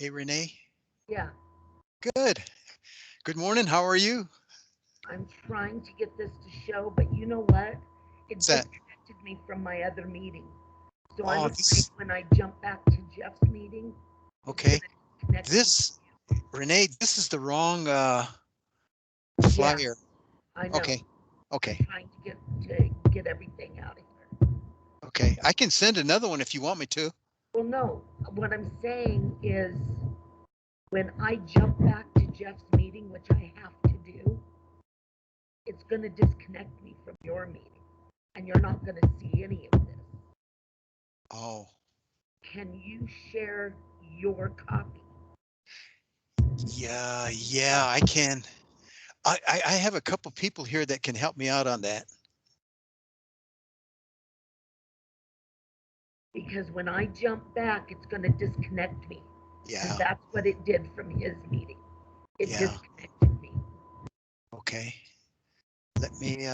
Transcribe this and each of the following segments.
Hey, Renee. Yeah, Good. Good morning. How are you? I'm trying to get this to show, but you know what? It What's that? disconnected me from my other meeting. So I'm Oh, afraid this. when I jump back to Jeff's meeting, it's Okay. going to disconnect me. This, Renee, this is the wrong Yeah, flyer. I know. Okay. I'm Okay. trying to get everything out of here. Okay. I can send another one if you want me to. Well, no, what I'm saying is when I jump back to Jeff's meeting, which I have to do, it's going to disconnect me from your meeting, and you're not going to see any of this. Oh, Can you share your copy? yeah. Yeah, I can. I have a couple people here that can help me out on that. Because when I jump back, it's going to disconnect me. And Yeah. that's what it did from his meeting. It Yeah. disconnected me. Okay. Let me,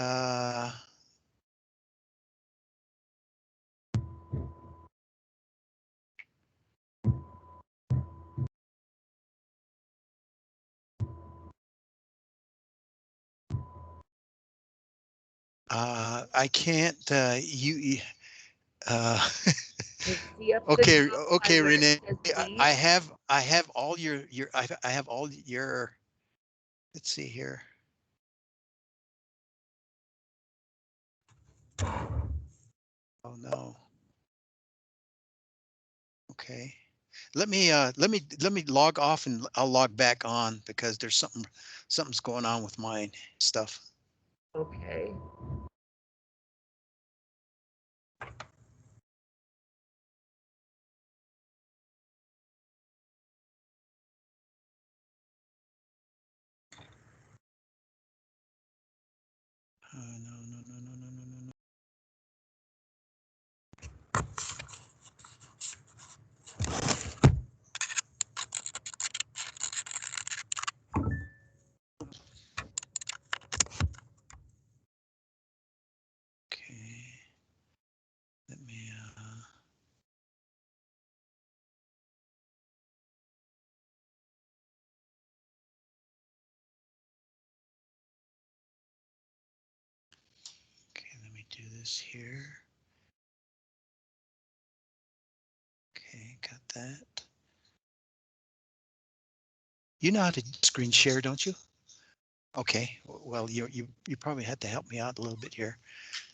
I can't, uh, You see up the okay. top by Okay, where it Renee. says leave? I have all I have all your, let's see here. Oh no. Okay. Let me log off and I'll log back on because there's something's going on with mine stuff. Okay. No, no, no, no, no, no, no, no. Okay. Let me, okay, let me do this here. Okay, got that. You know how to screen share, don't you? Okay. Well, you probably had to help me out a little bit here.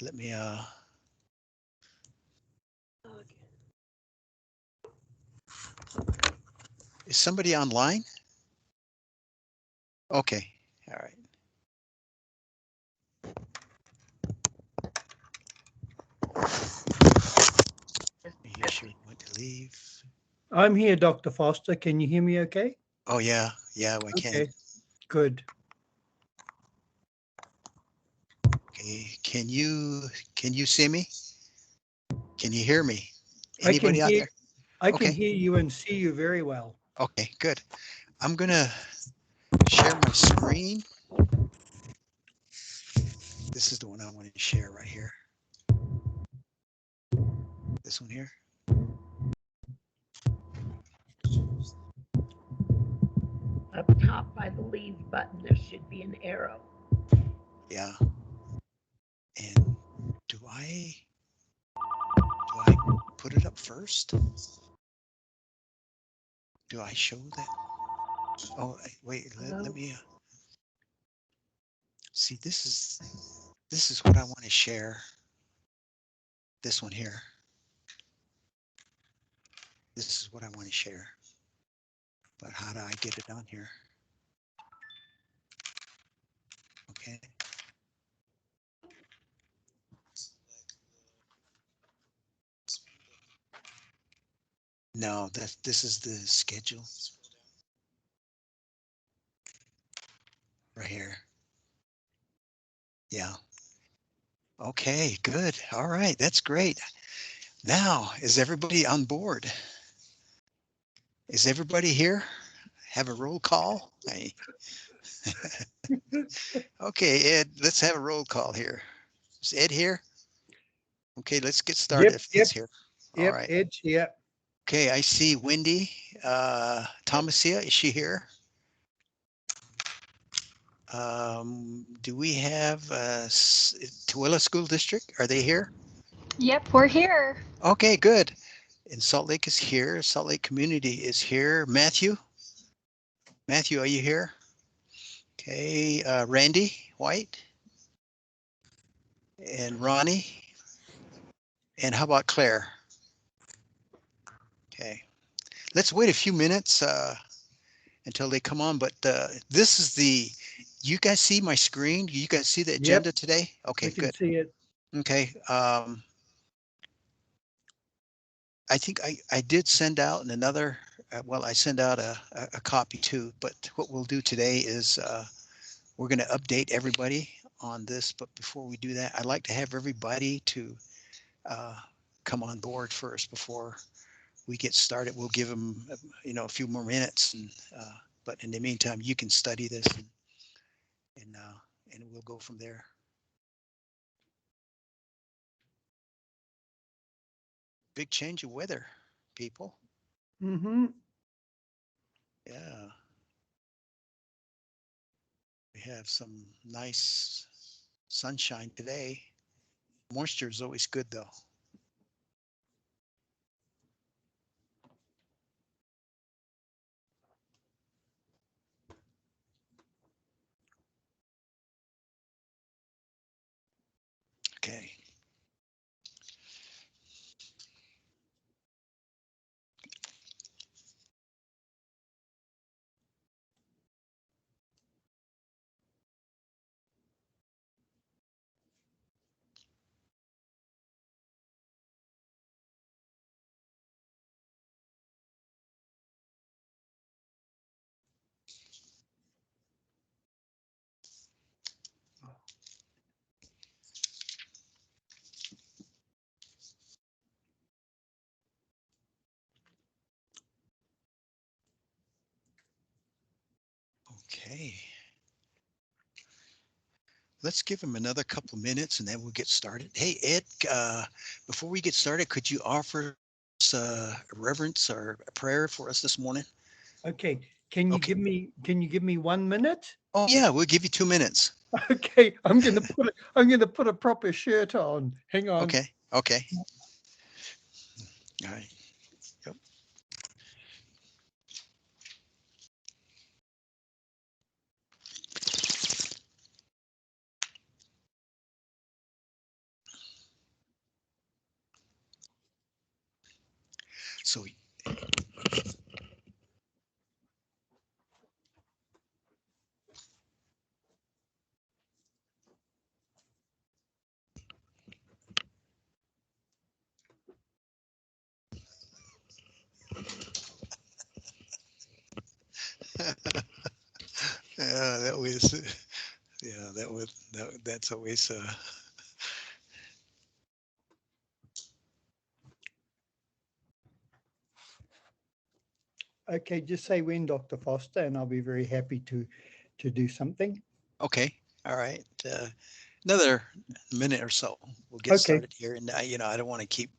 Let me, is somebody online? Okay. All right. You sure you want to leave? I'm here, Dr. Foster. Can you hear me okay? Oh yeah, yeah, we can. Okay. Good. Okay. Can you see me? Can you hear me? I can Anybody out hear there? I can Okay. hear you and see you very well. Okay, good. I'm gonna share my screen. This is the one I want to share right here. This one here. Up top by the leave button, there should be an arrow. Yeah. And do I put it up first? Do I show that? Oh, wait, let me see. This is what I want to share. This one here. This is what I want to share. But how do I get it on here? Okay. No, this is the schedule right here. Yeah. Okay, good. All right, that's great. Now, is everybody on board? Is everybody here? Have a roll call? Okay, Ed, let's have a roll call here. Is Ed here? Okay, let's get started Yep, if Ed's yep, here. All yep, right. Edge, yep. Okay, I see Wendy. Thomasia, is she here? Do we have Tooele School District? Are they here? Yep, we're here. Okay, good. And Salt Lake is here. Salt Lake Community is here. Matthew? Matthew, are you here? Okay, Randy White? And Ronnie? And how about Claire? Okay, let's wait a few minutes until they come on, but this is you guys see my screen? You guys see the Yep, agenda today? Okay, we can good. see it. Okay, I think I did send out another, well, I sent out a copy too, but what we'll do today is we're going to update everybody on this. But before we do that, I'd like to have everybody to uh, come on board first before we get started. We'll give them, a few more minutes, but in the meantime, you can study this and, uh, and we'll go from there. Big change of weather, people. Mm-hmm. Yeah. We have some nice sunshine today. Moisture is always good though. Okay. Okay. Let's give him another couple minutes and then we'll get started. Hey, Ed, before we get started, could you offer us a reverence or a prayer for us this morning? Okay. Can you Okay. give me 1 minute? Oh yeah, we'll give you 2 minutes. Okay, I'm gonna put a proper shirt on. Hang on. Okay. Okay. All right. Yep. So, was, yeah, that's always, Okay, just say when, Dr. Foster, and I'll be very happy to do something. okay. All right. Another minute or so, we'll get Okay. started here. And I don't want to keep,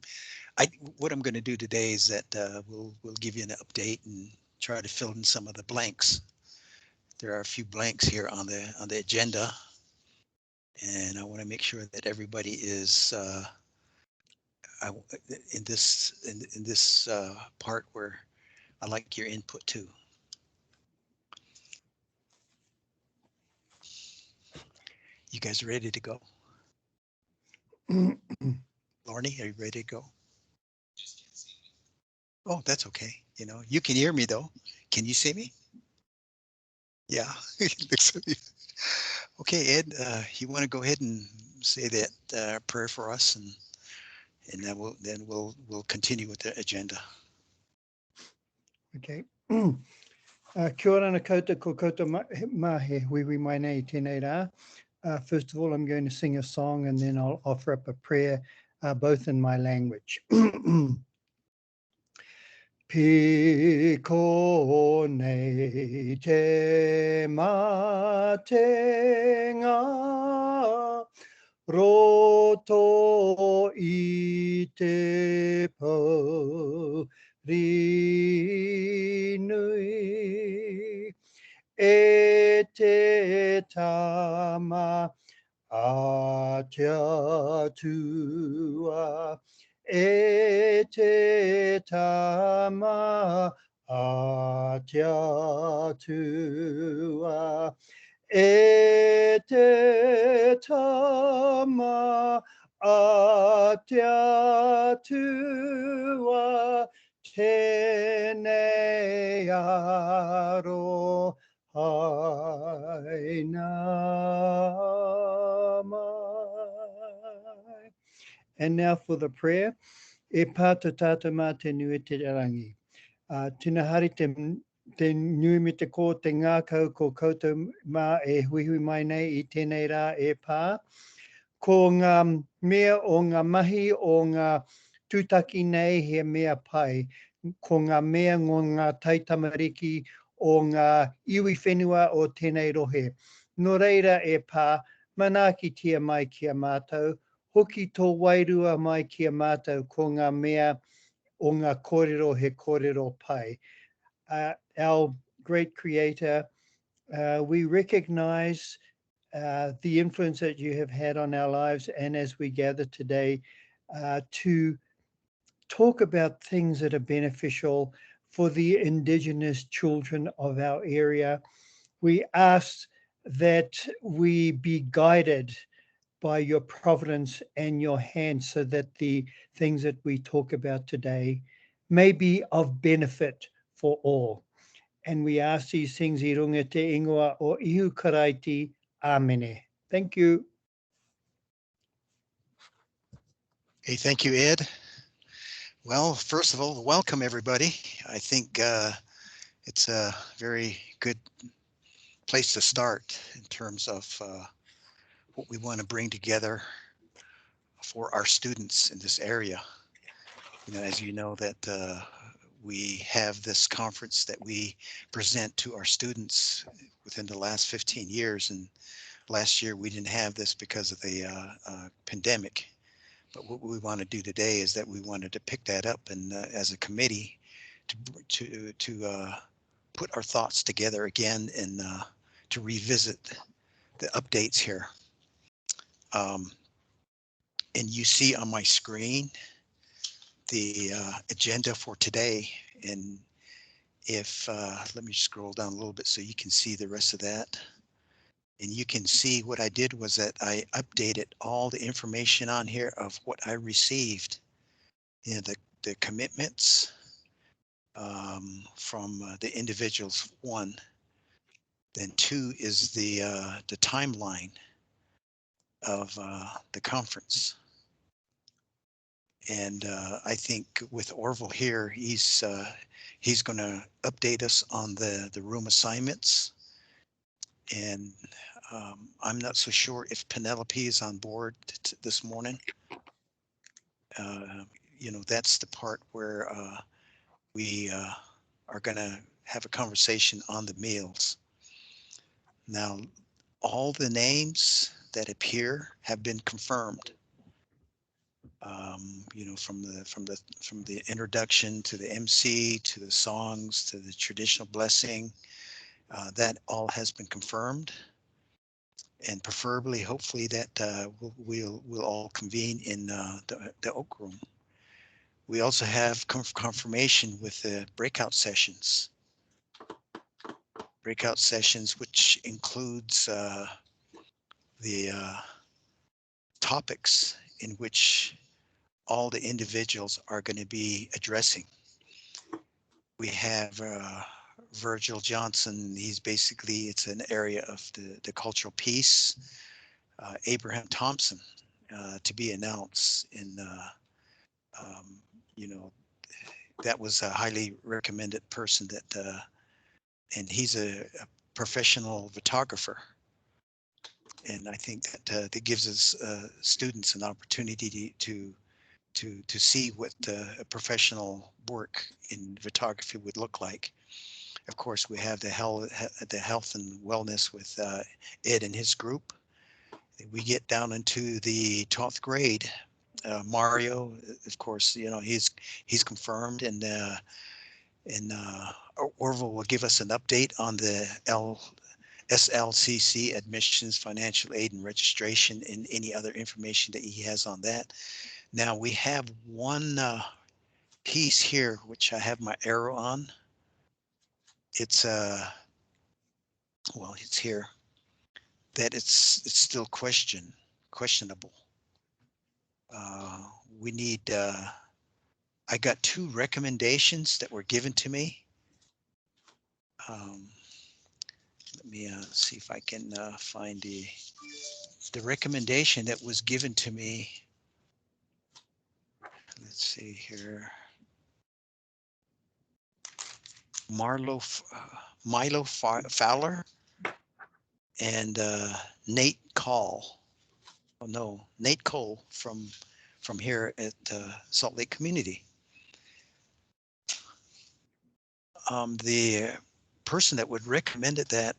what I'm going to do today is that we'll give you an update and try to fill in some of the blanks. There are a few blanks here on the agenda, and I want to make sure that everybody is I, in this part where I like your input too. You guys ready to go? Lorne, are you ready to go? Oh, that's okay. You can hear me though. Can you see me? Yeah. Okay, Ed, you want to go ahead and say that prayer for us, and then we'll continue with the agenda. Okay. Kia ora na koutou ko koutou mahe, wiwi mai nei tēnei rā. First of all, I'm going to sing a song and then I'll offer up a prayer, both in my language. Piko nei te matenga, roto i te po rinui, e te tama a te atua, e te tama a te atua, e te tama a te atua, tēnei aro haina mai. And now for the prayer. E pāta tāta mā te nui te rangi. Tina hari te nui me te ko te ngākau ko koutou mā e huihui mai nei i tēnei rā e pā. Ko ngā mea o ngā mahi o ngā tūtaki nei he mea pai. Ko ngā mea o ngā taitamariki o ngā iwi whenua o tēnei rohe. No reira e pā, manaaki tia mai kia mātou, hoki tō wairua mai kia mātou ko ngā mea o ngā kōrero he kōrero pai. Our great creator, we recognize the influence that you have had on our lives, and as we gather today to talk about things that are beneficial for the Indigenous children of our area, we ask that we be guided by your providence and your hand so that the things that we talk about today may be of benefit for all. And we ask these things I runga te ingoa o ihu karaiti. Amene. Thank you. Hey, thank you, Ed. Well, first of all, welcome everybody. I think it's a very good place to start in terms of what we want to bring together for our students in this area. As you know that we have this conference that we present to our students within the last 15 years. And last year we didn't have this because of the pandemic. But what we want to do today is that we wanted to pick that up and as a committee to put our thoughts together again and to revisit the updates here. And you see on my screen the agenda for today. And if let me scroll down a little bit so you can see the rest of that. And you can see what I did was that I updated all the information on here of what I received, the commitments from the individuals. One, then two is the timeline of the conference. And I think with Orville here, he's going to update us on the room assignments And I'm not so sure if Penelope is on board this morning. You know, that's the part where we are going to have a conversation on the meals. Now, all the names that appear have been confirmed. You know, from the introduction to the MC to the songs to the traditional blessing, that all has been confirmed, and preferably, hopefully, that we'll all convene in the Oak Room. We also have confirmation with the breakout sessions. Breakout sessions, which includes the topics in which all the individuals are going to be addressing. We have Virgil Johnson. He's basically, it's an area of the cultural piece. Abraham Thompson to be announced in, you know, that was a highly recommended person that, and he's a professional photographer. And I think that that gives us students an opportunity to see what a professional work in photography would look like. Of course, we have the health and wellness with Ed and his group. We get down into the 12th grade. Mario, of course, you know, he's confirmed, and Orville will give us an update on the SLCC admissions, financial aid, and registration, and any other information that he has on that. Now we have one piece here, which I have my arrow on. It's well, it's here, that it's still questionable. We need, I got 2 recommendations that were given to me. Let me see if I can find the recommendation that was given to me. Let's see here. Milo Fowler and Nate Call. Oh no, Nate Cole from here at Salt Lake Community. The person that would recommended that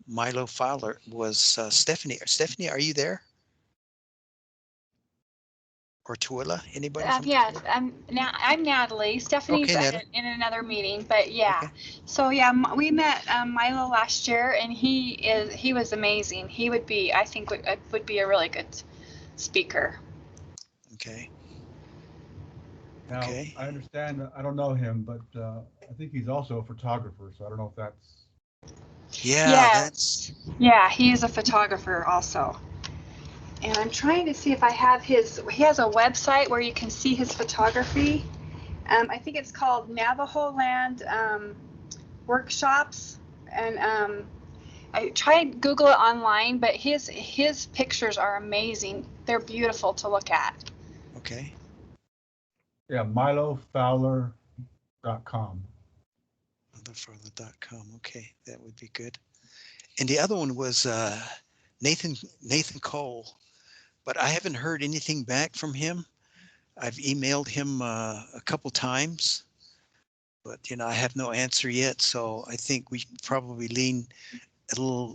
Milo Fowler was Stephanie. Stephanie, are you there? Or Tuila? Anybody from Yeah, Tuila? I'm Natalie. Stephanie's Okay, Natalie. in another meeting, but yeah. Okay. So yeah, we met Milo last year, and he was amazing. He would be, I think, would be a really good speaker. Okay. Now, Okay. I understand, I don't know him, but I think he's also a photographer, so I don't know if that's. Yeah, that's. Yes. Yeah, he is a photographer also. And I'm trying to see if I have he has a website where you can see his photography. I think it's called Navajo Land Workshops. And I tried Google it online, but his pictures are amazing. They're beautiful to look at. Okay. Yeah, milofowler.com. Motherfather.com. Okay, that would be good. And the other one was Nathan Cole, but I haven't heard anything back from him. I've emailed him a couple times, but you know, I have no answer yet. So I think we probably lean a little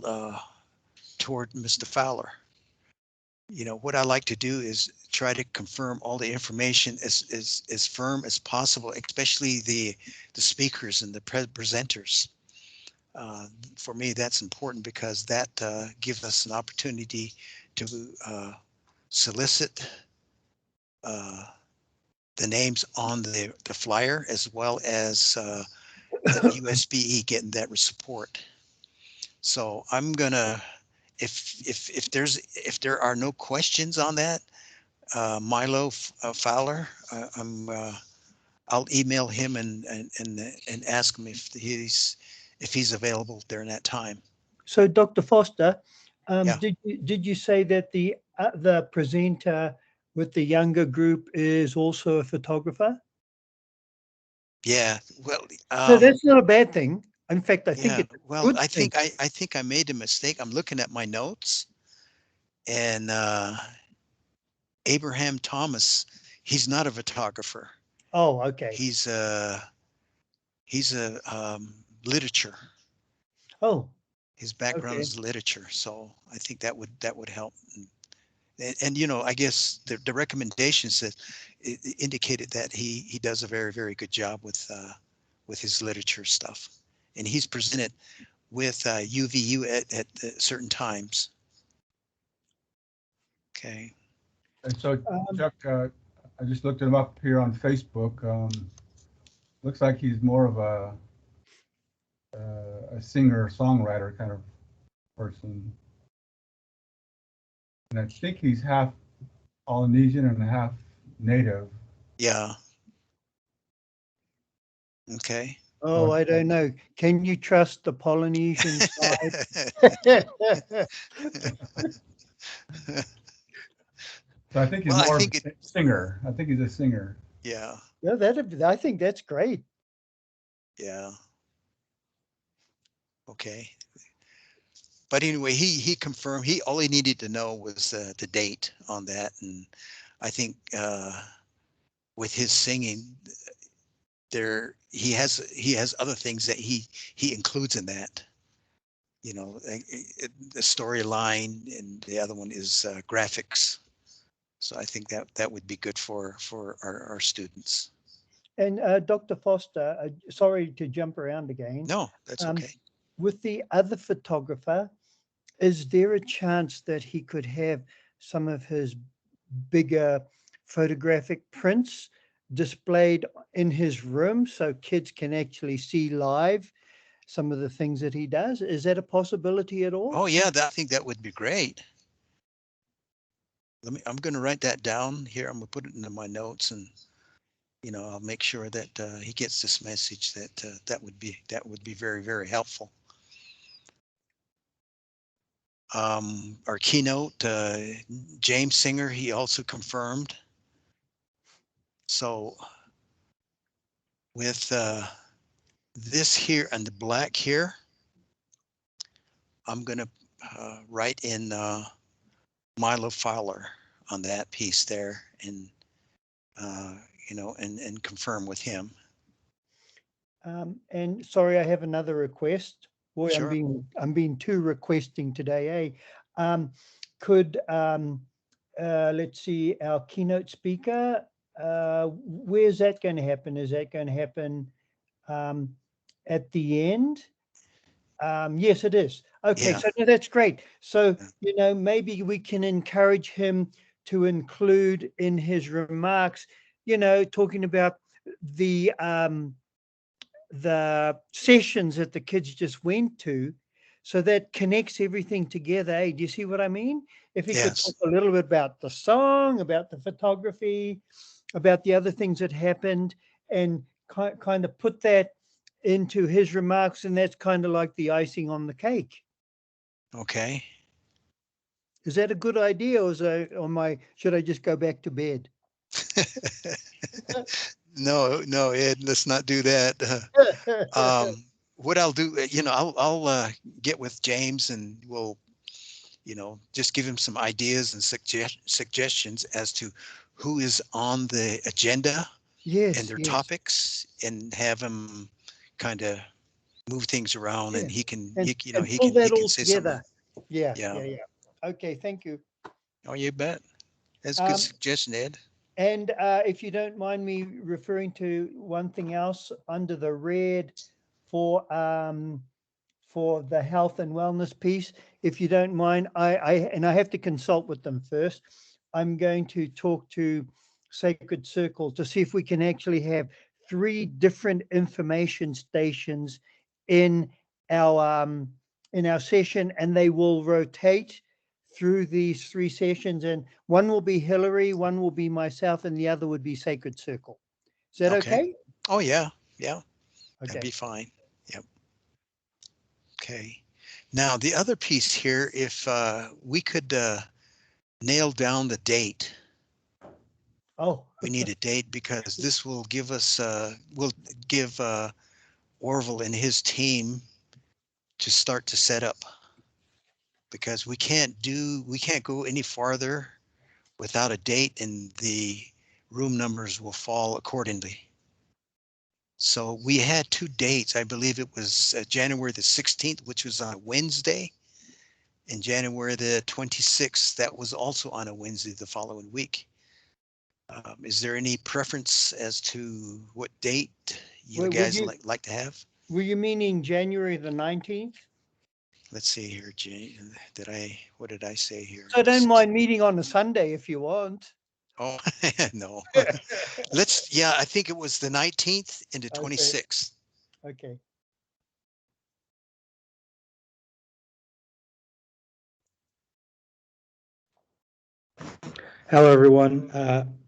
toward Mr. Fowler. You know, what I like to do is try to confirm all the information as firm as possible, especially the speakers and the presenters. For me, that's important because that gives us an opportunity to solicit the names on the flyer, as well as the USBE getting that support. So I'm gonna, if there are no questions on that, Milo Fowler, I'll email him and ask him if he's available during that time. So, Dr. Foster, Yeah. did you say that the presenter with the younger group is also a photographer? Yeah. Well, So that's not a bad thing. In fact, I think Yeah, it's a well, good thing. I think I made a mistake. I'm looking at my notes, and Abraham Thomas, he's not a photographer. Oh, okay. He's he's a literature. Oh, His background okay. is literature, so I think that would help. And you know, I guess the recommendations that indicated that he does a very good job with his literature stuff, and he's presented with UVU at certain times. Okay. And so Um, Chuck, I just looked him up here on Facebook. Looks like he's more of a singer songwriter kind of person, and I think he's half Polynesian and half native. Yeah. Okay. oh, So, I don't know. Can you trust the Polynesian side? so I think he's Well, I more of think it. a singer. I think he's a singer. Yeah. No, I think that's great. Yeah. Okay. But anyway, he confirmed he all he needed to know was the date on that, and I think with his singing, he has other things that he includes in that. You know, the storyline, and the other one is graphics. So I think that would be good for our students. And Dr. Foster, sorry to jump around again. No, that's Um, okay. with the other photographer, is there a chance that he could have some of his bigger photographic prints displayed in his room so kids can actually see live some of the things that he does? Is that a possibility at all? Oh yeah, I think that would be great. I'm going to write that down here. I'm going to put it into my notes, and you know, I'll make sure that he gets this message that that would be very helpful. Our keynote, James Singer, he also confirmed. So with this here and the black here, I'm going to write in Milo Fowler on that piece there, and uh, you know, and confirm with him. And sorry, I have another request. Boy, Sure. I'm being too requesting today, eh? Could let's see, our keynote speaker, where's that going to happen? Is that going to happen um, at the end? Yes, it is. Okay, Yeah. so no, that's great. So, Yeah. you know, maybe we can encourage him to include in his remarks, you know, talking about the sessions that the kids just went to, so that connects everything together. Eh? Do you see what I mean? If he could talk Yes. a little bit about the song, about the photography, about the other things that happened, and kind of put that into his remarks, and that's kind of like the icing on the cake. Okay. Is that a good idea, or should I just go back to bed? No, no, Ed, let's not do that. What I'll do, you know, I'll get with James, and we'll, you know, just give him some ideas and suggestions as to who is on the agenda and Yes, their yes, topics, and have him kind of move things around, yeah, and he can, and you know, pull he that can all say something. together. Yeah, Yeah. yeah, yeah. Okay, thank you. Oh, you bet. That's a good Um, suggestion, Ed. And if you don't mind me referring to one thing else under the red for the health and wellness piece, if you don't mind, I have to consult with them first. I'm going to talk to Sacred Circle to see if we can actually have 3 different information stations in our session, and they will rotate through these 3 sessions, and one will be Hillary, one will be myself, and the other would be Sacred Circle. Is that Okay. okay? Oh, yeah. Yeah. That'd Okay. be fine. Yep. Okay. Now, the other piece here, if we could nail down the date, Oh, we need a date, because this will give us, will give Orville and his team to start to set up, because we can't go any farther without a date, and the room numbers will fall accordingly. So we had 2 dates. I believe it was January the 16th, which was on a Wednesday, and January the 26th, that was also on a Wednesday the following week. Is there any preference as to what date you Were guys you like to have? were you meaning January the 19th? Let's see here, Jane. What did I say here? So I don't mind meeting on a Sunday if you want. Oh, no. Yeah, I think it was the 19th and the Okay. 26th. Okay. Hello, everyone.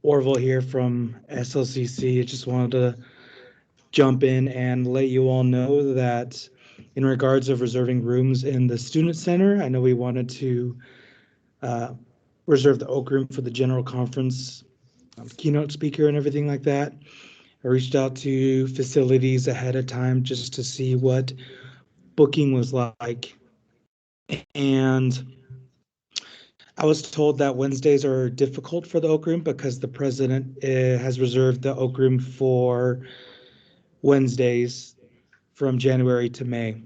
Orville here from SLCC. I just wanted to jump in and let you all know that in regards of reserving rooms in the Student Center, I know we wanted to reserve the Oak Room for the general conference, keynote speaker and everything like that. I reached out to facilities ahead of time just to see what booking was like. And I was told that Wednesdays are difficult for the Oak Room because the president has reserved the Oak Room for Wednesdays from January to May.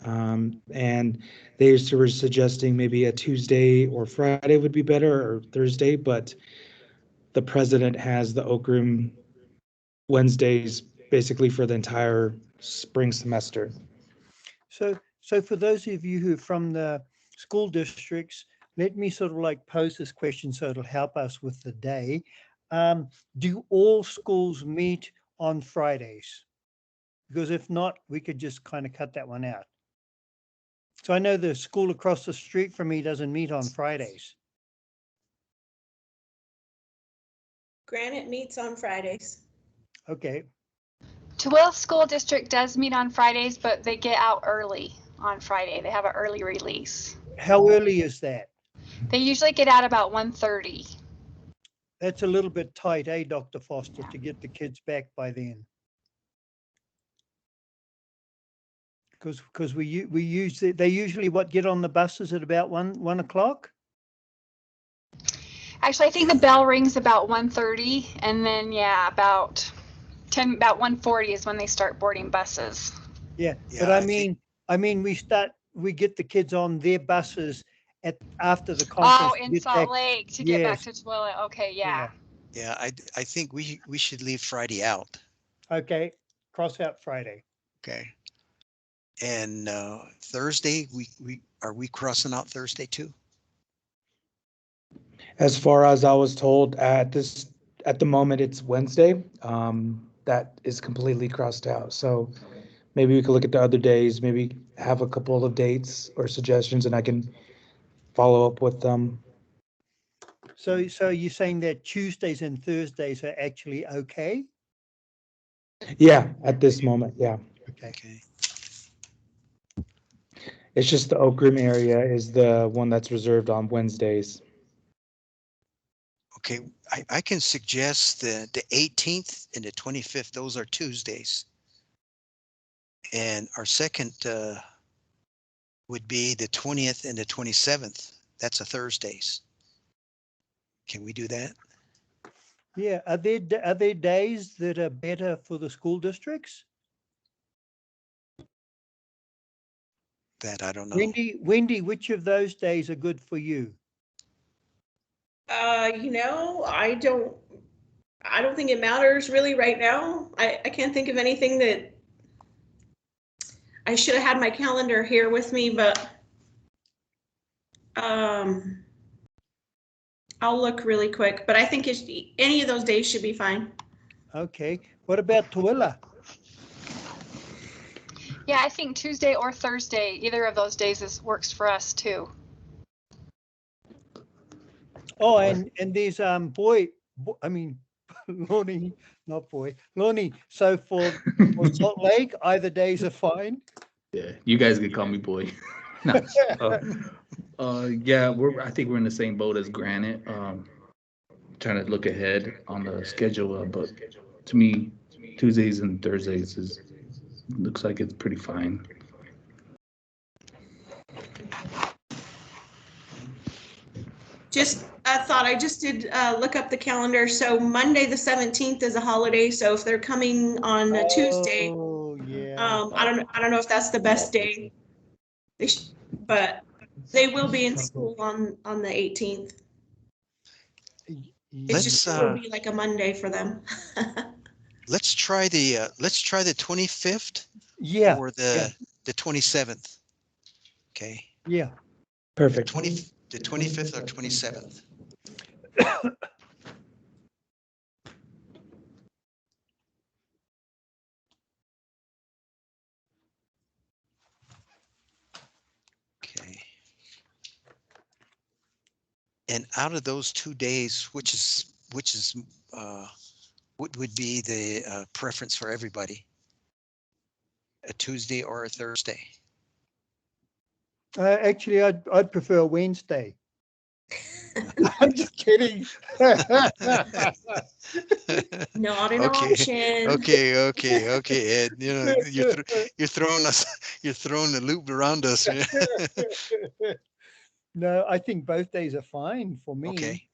And they were suggesting maybe a Tuesday or Friday would be better, or Thursday, but the president has the Oak Room Wednesdays basically for the entire spring semester. So for those of you who are from the school districts, let me sort of like pose this question so it'll help us with the day. Do all schools meet on Fridays? Because if not, we could just kind of cut that one out. So I know the school across the street from me doesn't meet on Fridays. Granite meets on Fridays. Okay. Tooele School District does meet on Fridays, but they get out early on Friday. They have an early release. How early is that? They usually get out about 1:30. That's a little bit tight, eh, Dr. Foster, to get the kids back by then. Because they usually get on the buses at about 1 o'clock. Actually, I think the bell rings about 1:30, and then yeah, about 1:40 is when they start boarding buses. Yeah, Yeah, but I mean, we get the kids on their buses after the conference. Oh, in Salt Lake to get back to Tooele. Okay, yeah. Yeah, I think we should leave Friday out. Okay, cross out Friday. Okay. And Thursday, are we crossing out Thursday too? As far as I was told, at the moment, it's Wednesday. That is completely crossed out. So maybe we could look at the other days, maybe have a couple of dates or suggestions, and I can follow up with them. So you're saying that Tuesdays and Thursdays are actually okay? Yeah, at this moment, yeah. Okay. Okay. It's just the Oak Room area is the one that's reserved on Wednesdays. Okay, I can suggest the 18th and the 25th. Those are Tuesdays. And our second would be the 20th and the 27th. That's a Thursdays. Can we do that? Yeah, are there days that are better for the school districts? That I don't know. Wendy, which of those days are good for you? I don't think it matters really right now. I can't think of anything that I should have had my calendar here with me, but I'll look really quick, but I think any of those days should be fine. Okay. What about Tooele? Yeah, I think Tuesday or Thursday, either of those days works for us too. Oh, and these Lonnie, not boy, Lonnie. So for Salt Lake, either days are fine. Yeah, you guys can call me boy. No. Yeah, I think we're in the same boat as Granite. Trying to look ahead on the schedule, but to me, Tuesdays and Thursdays is looks like it's pretty fine. Just a thought, I just did look up the calendar. So Monday, the 17th is a holiday. So if they're coming on a Tuesday, Oh, yeah. I don't know if that's the best day. But they will be in school on the 18th. It's just, it'll be like a Monday for them. Let's try the 25th Yeah. or the 27th. Okay. Yeah. Perfect. The 25th or 27th. Okay. And out of those 2 days, which is what would be the preference for everybody? A Tuesday or a Thursday? Actually, I'd prefer a Wednesday. I'm just kidding. Not an Okay, option. okay, Ed. You know, you're throwing us, you're throwing the loop around us. No, I think both days are fine for me. Okay.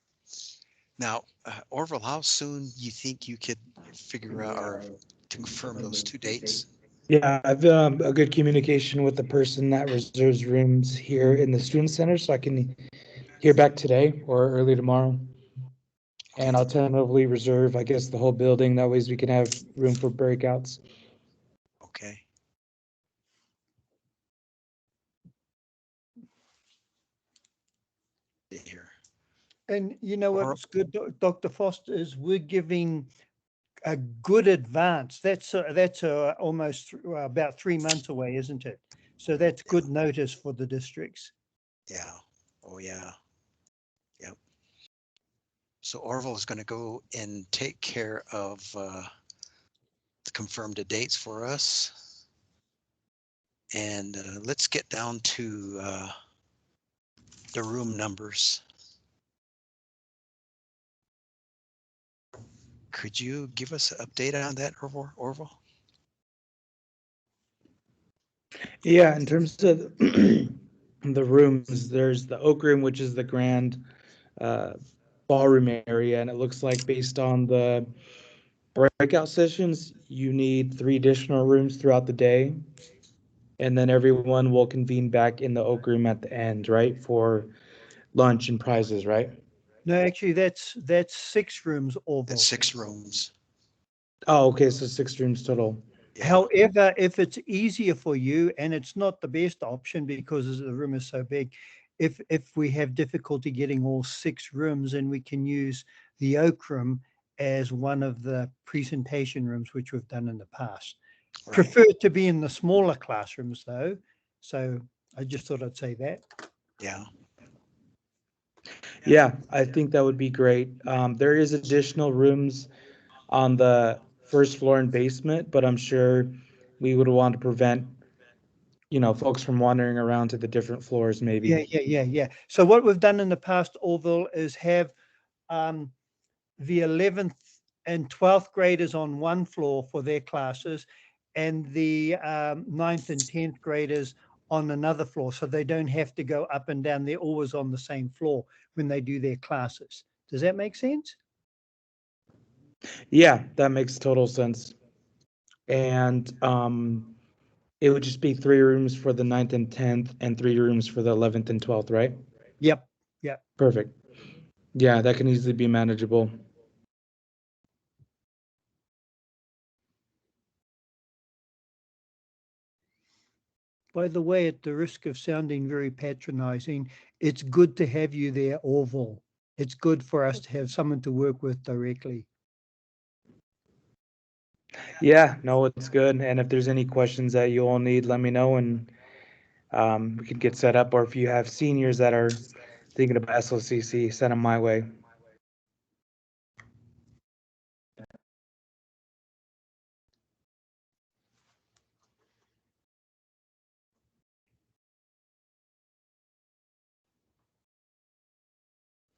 Now, Orville, how soon you think you could figure out or confirm those 2 dates? Yeah, I've a good communication with the person that reserves rooms here in the student center, so I can hear back today or early tomorrow. And I'll tentatively reserve, I guess, the whole building. That way we can have room for breakouts. Okay. Here. And you know what's good, Dr. Foster, is we're giving a good advance. That's almost about 3 months away, isn't it? So that's good notice for the districts. Yeah. Oh, yeah. Yep. So Orville is going to go and take care of confirm the dates for us. And let's get down to the room numbers. Could you give us an update on that, Orville? Yeah, in terms of the rooms, there's the Oak Room, which is the grand ballroom area, and it looks like based on the breakout sessions, you need 3 additional rooms throughout the day, and then everyone will convene back in the Oak Room at the end, right, for lunch and prizes, right? No, actually, that's 6 rooms, Orville. That's 6 rooms. Oh, okay, so 6 rooms total. Yeah. However, if it's easier for you, and it's not the best option because the room is so big, if we have difficulty getting all 6 rooms, then we can use the Oak Room as one of the presentation rooms, which we've done in the past. Right. Prefer to be in the smaller classrooms, though. So I just thought I'd say that. Yeah. Yeah, I think that would be great. There is additional rooms on the first floor and basement, but I'm sure we would want to prevent, folks from wandering around to the different floors maybe. Yeah. So what we've done in the past, Orville, is have the 11th and 12th graders on one floor for their classes, and the 9th and 10th graders on another floor, so they don't have to go up and down. They're always on the same floor when they do their classes. Does that make sense? Yeah, that makes total sense. And it would just be 3 rooms for the 9th and 10th and 3 rooms for the 11th and 12th, right? Yep. Perfect. Yeah, that can easily be manageable. By the way, at the risk of sounding very patronizing, it's good to have you there, Orville. It's good for us to have someone to work with directly. Yeah, no, it's good. And if there's any questions that you all need, let me know and we can get set up. Or if you have seniors that are thinking about SLCC, send them my way.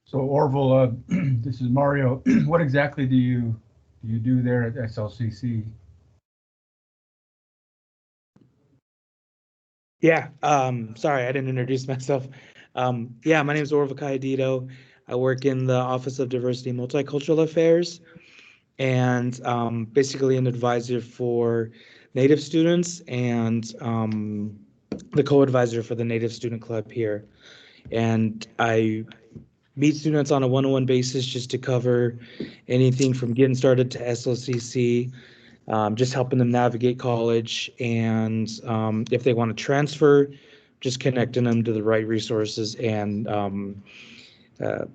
So Orville, this is Mario. What exactly do you do there at SLCC? Yeah, sorry, I didn't introduce myself. Yeah, my name is Orville Cayedito. I work in the Office of Diversity and Multicultural Affairs, and basically an advisor for Native students and the co-advisor for the Native Student Club here. And I meet students on a one-on-one basis just to cover anything from getting started to SLCC, just helping them navigate college, and if they want to transfer, just connecting them to the right resources and uh,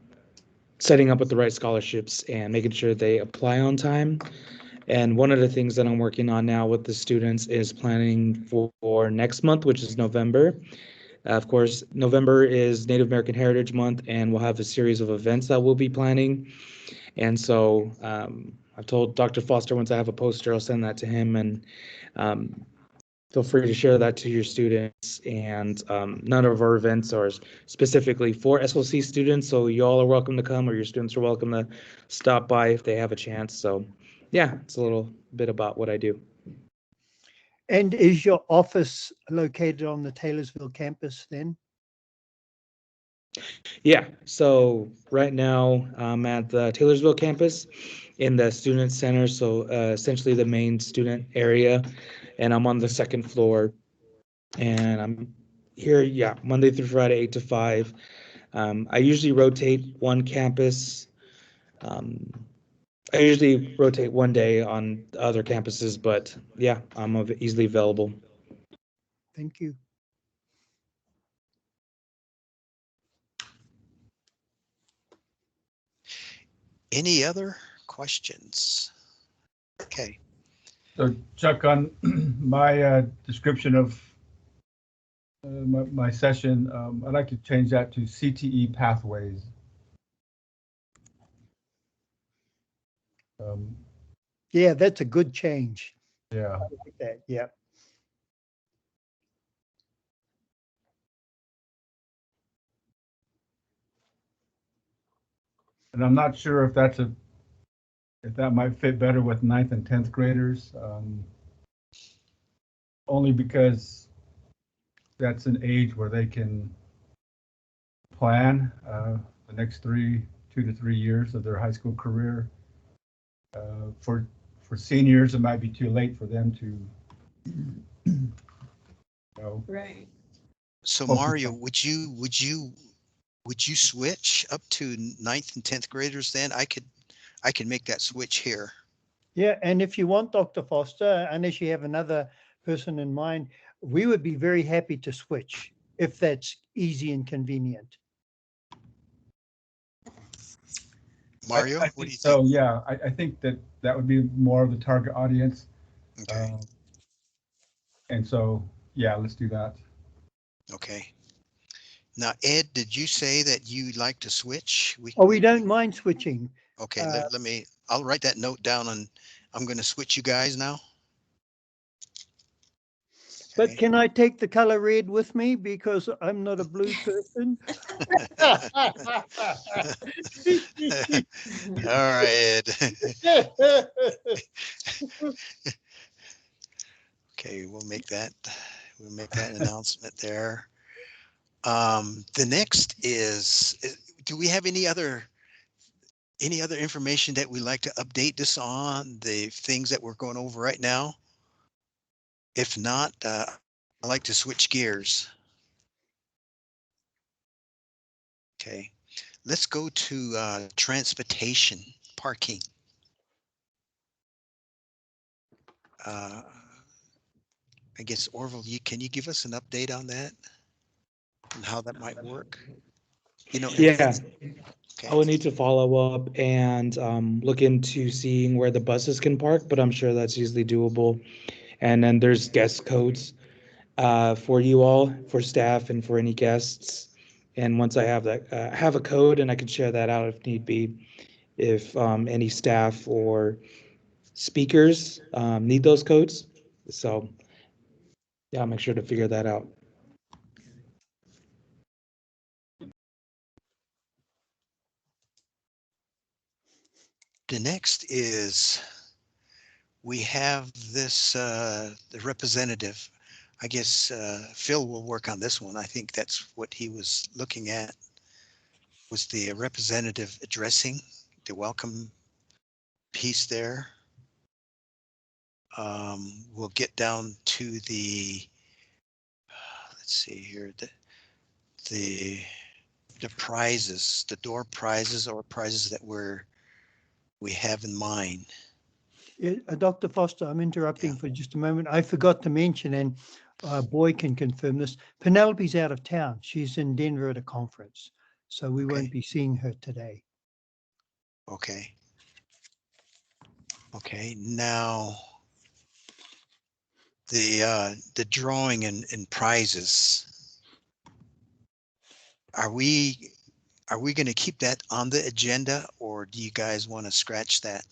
setting up with the right scholarships and making sure they apply on time. And one of the things that I'm working on now with the students is planning for next month, which is November. Of course, November is Native American Heritage Month, and we'll have a series of events that we'll be planning. And so I've told Dr. Foster once I have a poster, I'll send that to him, and um, feel free to share that to your students. And none of our events are specifically for SLC students, so you all are welcome to come, or your students are welcome to stop by if they have a chance. So yeah, it's a little bit about what I do. And is your office located on the Taylorsville campus then? Yeah, so right now I'm at the Taylorsville campus in the student center, so essentially the main student area, and I'm on the second floor, and I'm here, yeah, Monday through Friday, 8 to 5. I usually rotate one campus. Um, I usually rotate one day on other campuses, but yeah, I'm easily available. Thank you. Any other questions? Okay. So Chuck, on my description of my session, I'd like to change that to CTE pathways. Um, Yeah, that's a good change. yeah. I like that. Yeah. And I'm not sure if that might fit better with 9th and 10th graders, only because that's an age where they can plan the next 2 to 3 years of their high school career. For seniors, it might be too late for them to, you know, Right. So focus Mario, on. would you switch up to 9th and 10th graders then? I could make that switch here. Yeah, and if you want, Dr. Foster, unless you have another person in mind, we would be very happy to switch if that's easy and convenient. Mario, I what do think you think? so. Yeah, I think that would be more of the target audience. Okay. And so, yeah, let's do that. Okay. Now, Ed, did you say that you'd like to switch? Oh, we don't mind switching. Okay, I'll write that note down, and I'm going to switch you guys now. But Okay. can I take the color red with me because I'm not a blue person? All right, Ed. Okay, we'll make that announcement there. The next is, do we have any other information that we'd like to update this on, the things that we're going over right now? If not, I'd like to switch gears. Okay, let's go to transportation, parking. I guess Orville, can you give us an update on that and how that might work? You know, Yeah, I okay, would need to follow up and look into seeing where the buses can park, but I'm sure that's easily doable. And then there's guest codes for you all, for staff, and for any guests. And once I have that, have a code, and I can share that out if need be, if any staff or speakers need those codes. So yeah, I'll make sure to figure that out. the next is we have this the representative. I guess Phil will work on this one. I think that's what he was looking at, was the representative addressing the welcome piece there. We'll get down to the, let's see here, the prizes, the door prizes or prizes that we have in mind. Yeah, Dr. Foster, I'm interrupting Yeah. for just a moment. I forgot to mention, and Boy can confirm this, Penelope's out of town. She's in Denver at a conference, so we won't Okay. be seeing her today. Okay. Okay. Now the drawing and prizes. Are we going to keep that on the agenda, or do you guys want to scratch that?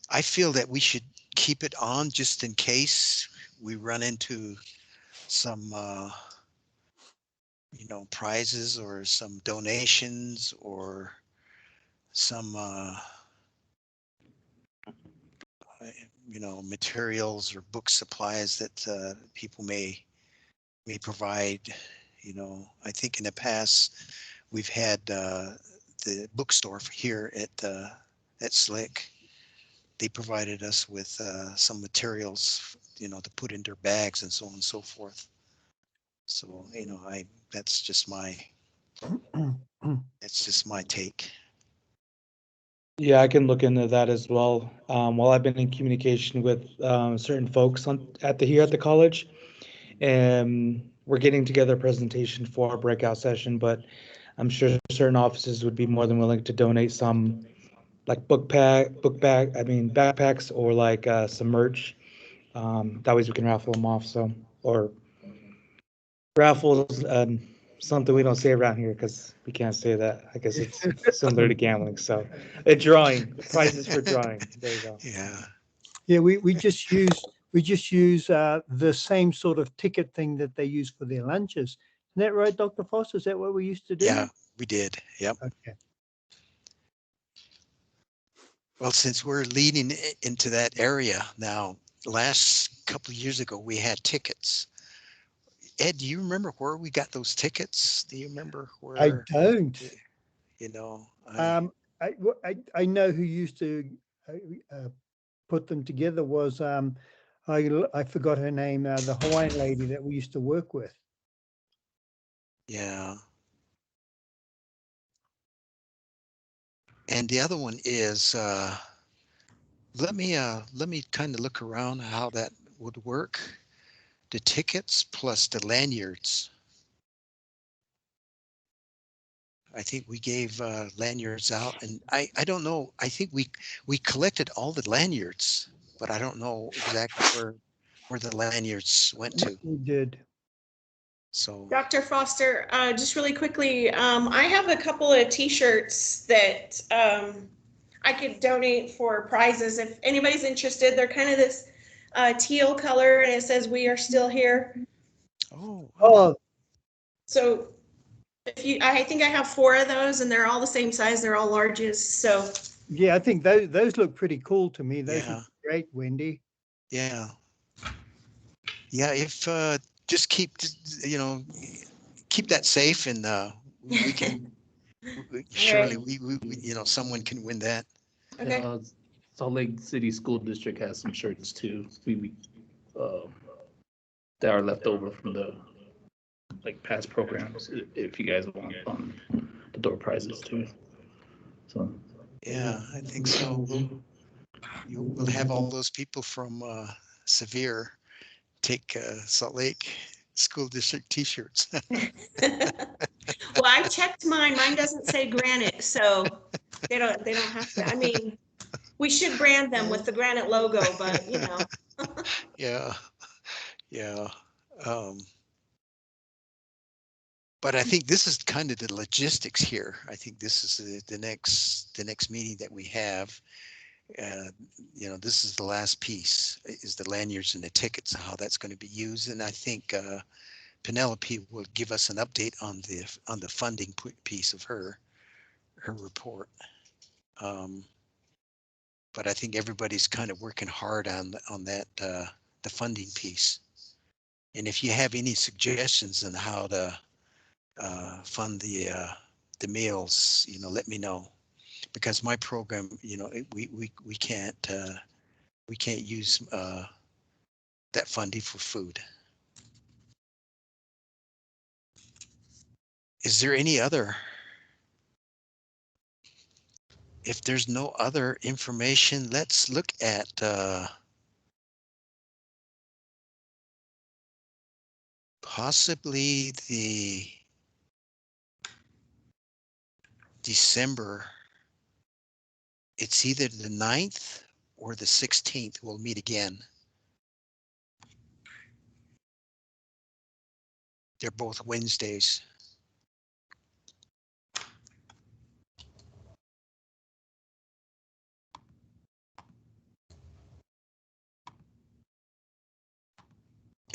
I feel that we should keep it on just in case we run into some, prizes or some donations or some, materials or book supplies that people may provide. I think in the past we've had the bookstore here at Slick. They provided us with some materials, to put in their bags and so on and so forth. So, that's just my take. Yeah, I can look into that as well. While I've been in communication with certain folks here at the college, and we're getting together a presentation for our breakout session, but I'm sure certain offices would be more than willing to donate some like backpacks or like some merch. That way we can raffle them off. So, or raffles, something we don't say around here because we can't say that. I guess it's similar to gambling. So, a drawing, prizes for drawing. There you go. Yeah. Yeah, we just use the same sort of ticket thing that they use for their lunches. Isn't that right, Dr. Foster? Is that what we used to do? Yeah, we did. Yep. Okay. Well, since we're leading into that area now, last couple of years ago, we had tickets. Ed, do you remember where we got those tickets? Do you remember I where, don't. you know, I know who used to put them together was I forgot her name, the Hawaiian lady that we used to work with. yeah. And the other one is, let me kind of look around how that would work. The tickets plus the lanyards. I think we gave lanyards out, and I don't know. I think we collected all the lanyards, but I don't know exactly where the lanyards went to. We did. So Dr. Foster, just really quickly, I have a couple of T-shirts that I could donate for prizes if anybody's interested. They're kind of this teal color, and it says "We are still here." Oh, So I think I have 4 of those, and they're all the same size. They're all larges. So yeah, I think those look pretty cool to me. Those yeah, look great, Wendy. yeah, yeah. If just keep keep that safe, and we can surely someone can win that. Okay. Salt Lake City School District has some shirts too. We that are left over from the past programs. If you guys want on the door prizes too. So Yeah, I think so. You will have all those people from Sevier take Salt Lake School District T-shirts. Well, I checked mine. Mine doesn't say granite, so they don't have to. I mean, we should brand them with the granite logo, but Yeah, yeah. Um, but I think this is kind of the logistics here. I think this is the next meeting that we have. This is the last piece, is the lanyards and the tickets, how that's going to be used. And I think Penelope will give us an update on the funding piece of her report. but I think everybody's kind of working hard on that the funding piece. And if you have any suggestions on how to fund the meals, let me know, because my program, we can't use that funding for food. Is there any other? If there's no other information, let's look at possibly the December. It's either the 9th or the 16th. We'll meet again. They're both Wednesdays.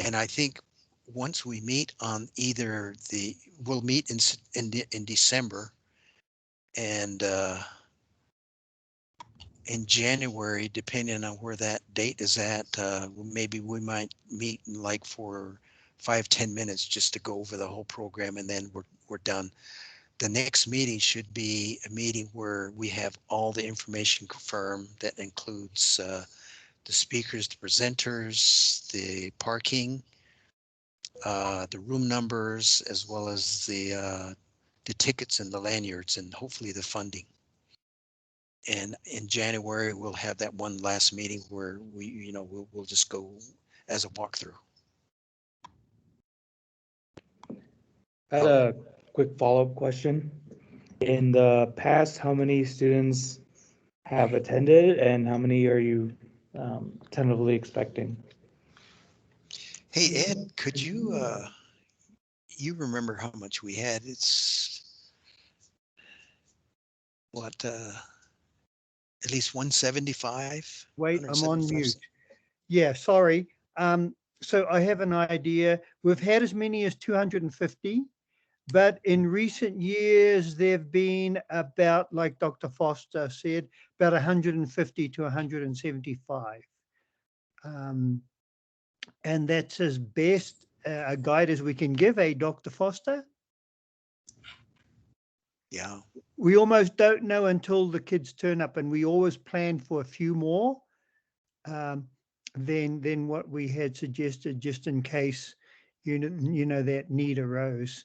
And I think once we meet on either we'll meet in December, and in January, depending on where that date is at, maybe we might meet like for 5-10 minutes just to go over the whole program, and then we're done. The next meeting should be a meeting where we have all the information confirmed. That includes the speakers, the presenters, the parking, the room numbers, as well as the tickets and the lanyards, and hopefully the funding. And in January, we'll have that one last meeting where we'll just go as a walkthrough. I had a quick follow-up question. In the past, how many students have attended and how many are you tentatively expecting? Hey, Ed, could you remember how much we had? It's what, at least 175? Wait, I'm on mute. Yeah, sorry. So I have an idea. We've had as many as 250, but in recent years, there've been about, like Dr. Foster said, about 150 to 175. And that's as best a guide as we can give, Dr. Foster? Yeah. We almost don't know until the kids turn up, and we always plan for a few more than what we had suggested, just in case that need arose.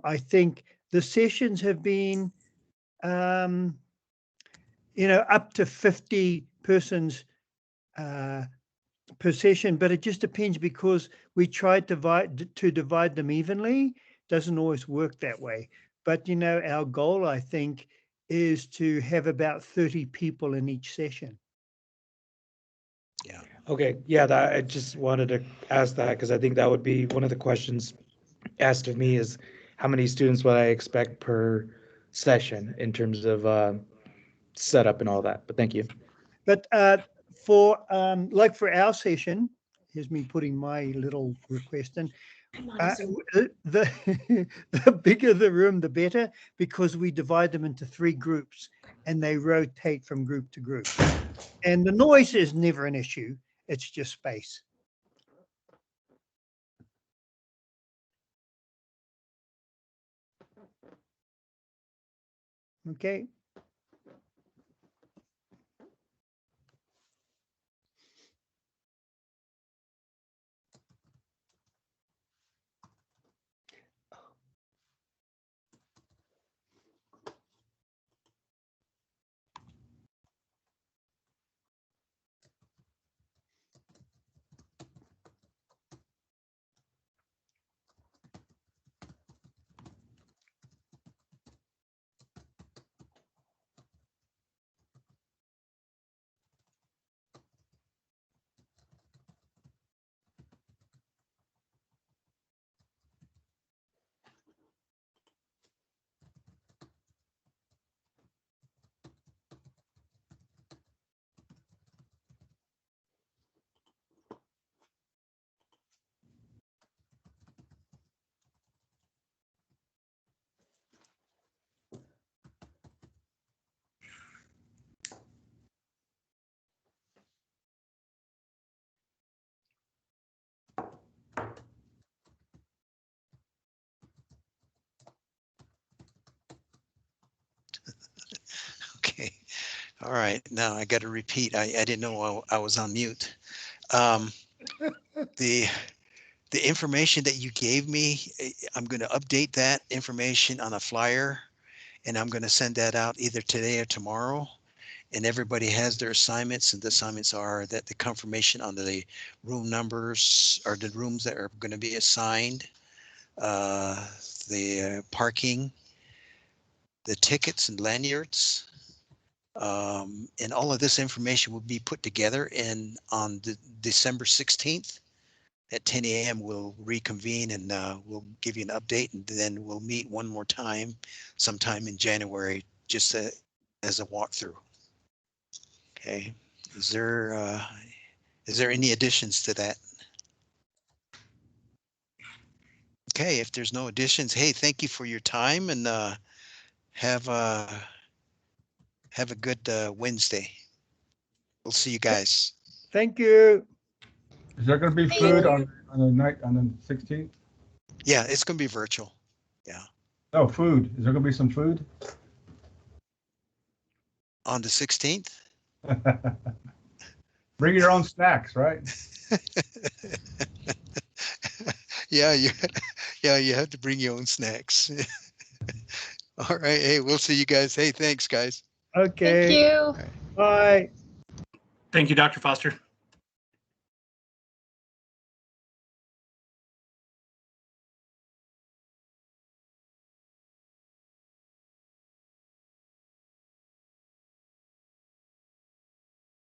I think the sessions have been up to 50 persons per session, but it just depends because we tried to divide them evenly. Doesn't always work that way. But our goal, I think, is to have about 30 people in each session. Yeah. Okay, yeah, I just wanted to ask that because I think that would be one of the questions asked of me is how many students would I expect per session in terms of setup and all that. But thank you. But for our session, here's me putting my little request in. The the bigger the room, the better, because we divide them into 3 groups and they rotate from group to group. And the noise is never an issue. It's just space. Okay. All right, now I got to repeat. I didn't know I was on mute. Um, the information that you gave me, I'm going to update that information on a flyer, and I'm going to send that out either today or tomorrow. And everybody has their assignments, and the assignments are that the confirmation on the room numbers or the rooms that are going to be assigned, the parking, the tickets and lanyards. And all of this information will be put together, and on December 16th at 10 a.m. we'll reconvene, and we'll give you an update, and then we'll meet one more time sometime in January, just as a walkthrough. Okay, is there any additions to that? Okay, if there's no additions, hey, thank you for your time, and have a good Wednesday. We'll see you guys. Thank you. Is there going to be Thank food you. on the night on the 16th? Yeah, it's gonna be virtual. Yeah, No, food. Is there going to be some food? on the 16th. Bring your own snacks, right? Yeah, you have to bring your own snacks. All right, hey, we'll see you guys. Hey, thanks, guys. Okay. Thank you. Bye. Thank you, Dr. Foster.